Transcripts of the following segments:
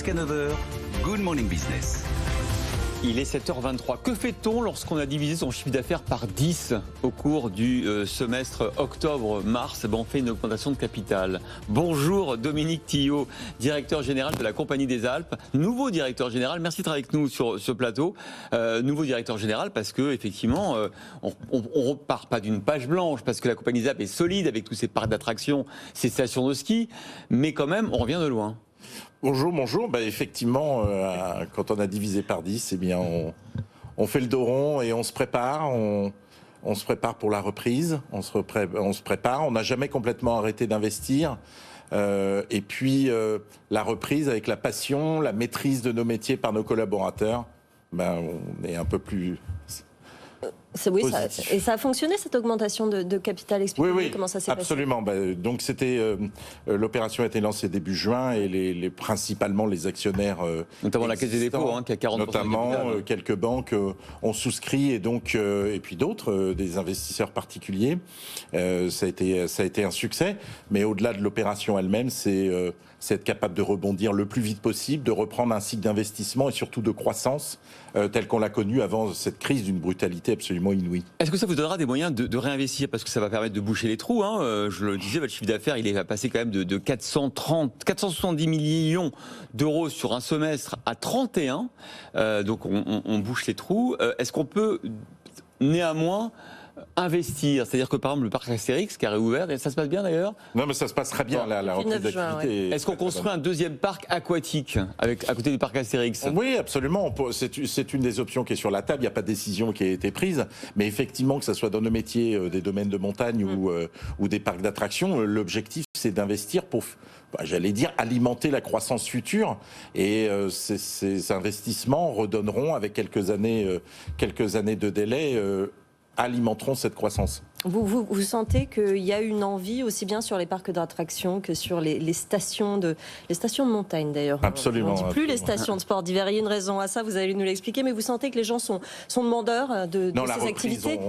Jusqu'à 9h, Good Morning Business. Il est 7h23. Que fait-on lorsqu'on a divisé son chiffre d'affaires par 10 au cours du semestre octobre-mars? On fait une augmentation de capital. Bonjour Dominique Tillot, directeur général de la Compagnie des Alpes. Nouveau directeur général, merci d'être avec nous sur ce plateau. Nouveau directeur général parce que effectivement, on repart pas d'une page blanche, parce que la Compagnie des Alpes est solide avec tous ses parcs d'attractions, ses stations de ski, mais quand même, on revient de loin. Bonjour. Effectivement, quand on a divisé par 10, eh bien, on fait le dos rond et on se prépare. On se prépare pour la reprise. On se prépare. On n'a jamais complètement arrêté d'investir. Et puis, la reprise avec la passion, la maîtrise de nos métiers par nos collaborateurs, on est un peu plus... Oui, et ça a fonctionné, cette augmentation de capital? Expliquez-nous comment ça s'est passé. Absolument. Donc l'opération a été lancée début juin et principalement les actionnaires, notamment la Caisse des dépôts, qui a 40% notamment du capital. Quelques banques ont souscrit et puis d'autres, des investisseurs particuliers. Ça a été un succès. Mais au-delà de l'opération elle-même, c'est être capable de rebondir le plus vite possible, de reprendre un cycle d'investissement et surtout de croissance tel qu'on l'a connu avant cette crise d'une brutalité absolument inouïe. Est-ce que ça vous donnera des moyens de réinvestir? Parce que ça va permettre de boucher les trous. Je le disais, votre chiffre d'affaires, il est passé quand même de 470 millions d'euros sur un semestre à 31. Donc on bouche les trous. Est-ce qu'on peut néanmoins investir? C'est-à-dire que par exemple le parc Astérix qui a réouvert, et ça se passe bien d'ailleurs? Non, mais ça se passe très bien, la reprise d'activité. Est-ce qu'on construit un deuxième parc aquatique à côté du parc Astérix? Oui, absolument. C'est une des options qui est sur la table. Il n'y a pas de décision qui a été prise. Mais effectivement, que ce soit dans nos métiers, des domaines de montagne ou des parcs d'attractions, l'objectif c'est d'investir pour, j'allais dire, alimenter la croissance future. Et ces investissements redonneront, avec quelques années de délai, alimenteront cette croissance. Vous sentez qu'il y a une envie aussi bien sur les parcs d'attractions que sur les stations de montagne d'ailleurs? Absolument. On ne dit plus les stations de sport d'hiver. Il y a une raison à ça, vous allez nous l'expliquer, mais vous sentez que les gens sont demandeurs de ces activités?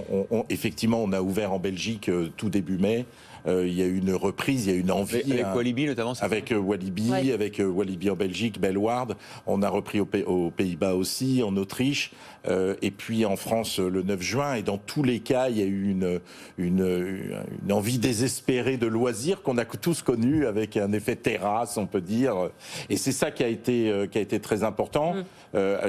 Effectivement, on a ouvert en Belgique tout début mai. Il y a eu une reprise, il y a une envie. Avec Walibi notamment. Avec Walibi, avec Walibi en Belgique, Bellward. On a repris aux Pays-Bas aussi, en Autriche, et puis en France le 9 juin. Et dans tous les cas, il y a eu une envie désespérée de loisirs qu'on a tous connu, avec un effet terrasse, on peut dire. Et c'est ça qui a été très important,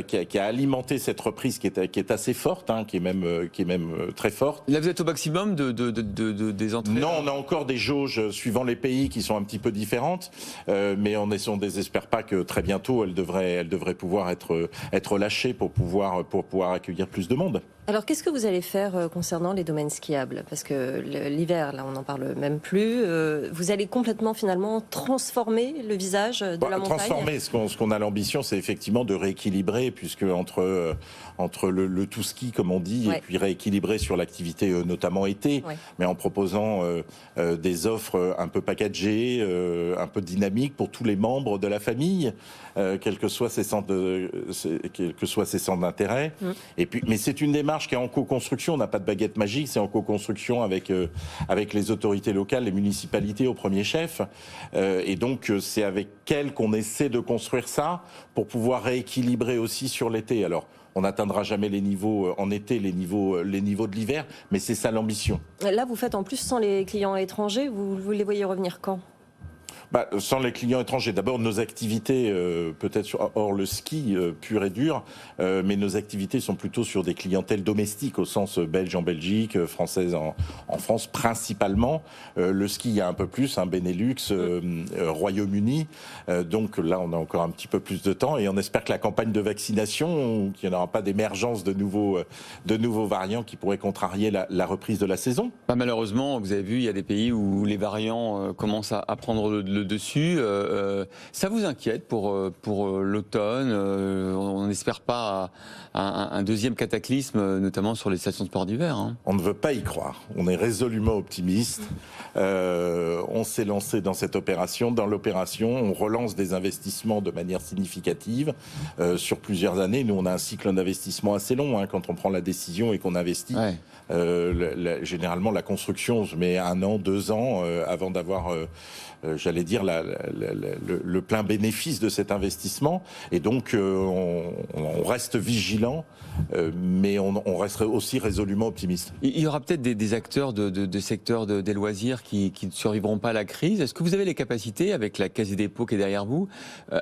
qui a alimenté cette reprise qui est assez forte, qui est même très forte. Là, vous êtes au maximum des entrées? Non, on a encore des jauges suivant les pays qui sont un petit peu différentes, mais on ne désespère pas que très bientôt elles devraient pouvoir être lâchées pour pouvoir accueillir plus de monde. Alors, qu'est-ce que vous allez faire concernant les domaines skiables? Parce que l'hiver, là, on n'en parle même plus. Vous allez complètement, finalement, transformer le visage de la montagne? Transformer, ce qu'on a l'ambition, c'est effectivement de rééquilibrer, puisque entre le tout ski, comme on dit, et puis rééquilibrer sur l'activité, notamment été, mais en proposant des offres un peu packagées, un peu dynamiques pour tous les membres de la famille, quels que soient ses centres d'intérêt. Mais c'est une démarche qui est en co-construction. On n'a pas de baguette magique, c'est en co-construction avec les autorités locales, les municipalités au premier chef. Et donc c'est avec elles qu'on essaie de construire ça pour pouvoir rééquilibrer aussi sur l'été. Alors on n'atteindra jamais les niveaux en été, les niveaux de l'hiver, mais c'est ça l'ambition. Là, vous faites en plus sans les clients étrangers. Vous les voyez revenir quand? Sans les clients étrangers. D'abord, nos activités, peut-être hors le ski pur et dur, mais nos activités sont plutôt sur des clientèles domestiques, au sens belge en Belgique, française en France principalement. Le ski, il y a un peu plus, Benelux, Royaume-Uni. Donc là, on a encore un petit peu plus de temps et on espère que la campagne de vaccination, qu'il n'y aura pas d'émergence de nouveaux variants qui pourraient contrarier la reprise de la saison. Malheureusement, vous avez vu, il y a des pays où les variants commencent à prendre le dessus. Ça vous inquiète pour l'automne? On n'espère pas un deuxième cataclysme, notamment sur les stations de sport d'hiver. On ne veut pas y croire. On est résolument optimiste. On s'est lancé dans cette opération. Dans l'opération, on relance des investissements de manière significative sur plusieurs années. Nous, on a un cycle d'investissement assez long quand on prend la décision et qu'on investit. Généralement, la construction se met 1 an, 2 ans avant d'avoir, j'allais dire, le plein bénéfice de cet investissement. Et donc, on reste vigilant, mais on reste aussi résolument optimiste. Il y aura peut-être des acteurs de secteurs des loisirs qui ne survivront pas à la crise. Est-ce que vous avez les capacités, avec la Caisse des dépôts qui est derrière vous,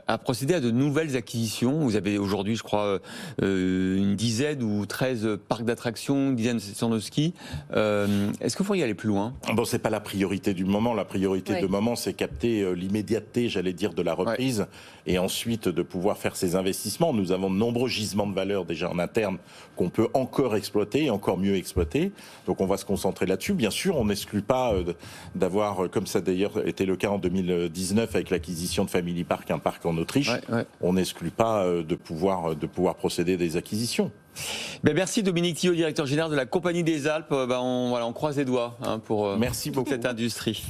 à procéder à de nouvelles acquisitions? Vous avez aujourd'hui, je crois, une dizaine ou 13 parcs d'attractions, une dizaine de stations de ski. Est-ce que vous pourriez aller plus loin? Bon, c'est pas la priorité du moment. La priorité de moment, c'est capter l'immédiateté, j'allais dire, de la reprise, et ensuite de pouvoir faire ces investissements. Nous avons de nombreux gisements de valeur déjà en interne qu'on peut encore exploiter et encore mieux exploiter. Donc on va se concentrer là-dessus. Bien sûr, on n'exclut pas d'avoir, comme ça d'ailleurs était le cas en 2019 avec l'acquisition de Family Park, un parc en Autriche, on n'exclut pas de pouvoir procéder à des acquisitions. Merci Dominique Tillot, directeur général de la Compagnie des Alpes. On croise les doigts pour Merci beaucoup. cette industrie.